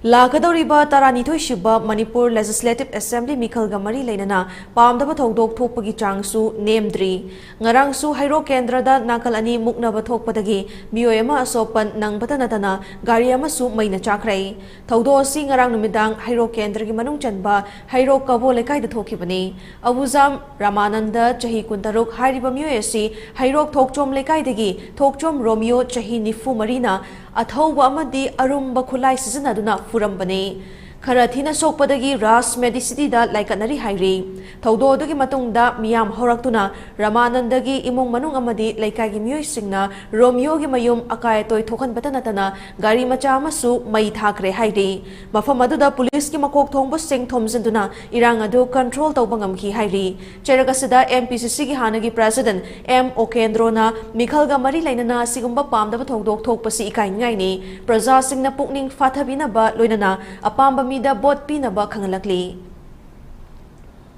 Lakadoriba Taranithoi Shiba Manipur Legislative Assembly MEEKHAL Gamari Leinana Pamdaba Thokdok Thokpagi Changsu Nemdri Ngarangsu Heirokta Nakal Ani Muknaba Thokpadagi Meeoi ama Asopan Nangbata Natana Gari Macha Mei Thakhre Thokdo si Ngarang Numidang Heirokta gi Manung Chanba Heirokta bo Lekai da Thokibani Abuzam Ramananda Chahi Kuntaruk Hairiba Meeoi asi Heirok Thokchom Lekai dagi Thokchom Romeo Chahi Nifu Marina Athauba amadi Arumba Khulai Sijanaduna Furambani Karathina Sokpadagi Ras Medicity da Laikanari Hairi Thaudo Dagi Matungda Miyam Heirokta Ramanandagi Imong Manung Amadi Laikagi Meeoi Singna Romeo gi Mayum Akayatoi Thokan Batanatana Gari Macha amasu Mei Thakhre Hairi Mafam aduda Police ki Makok Thongba Sing Thomsanduna Irang adu Control Tawbangam ki Hairi Cheragasida MPCC gi Hanagi President M Okendrona MEEKHAL Gamari Leinana Sigumba Pamdaba Thokdok Thokpasi Ikai Ngaini Praja Singna Pukning Fathabina ba Loinana Apamba Mida bot pinaba khangalakli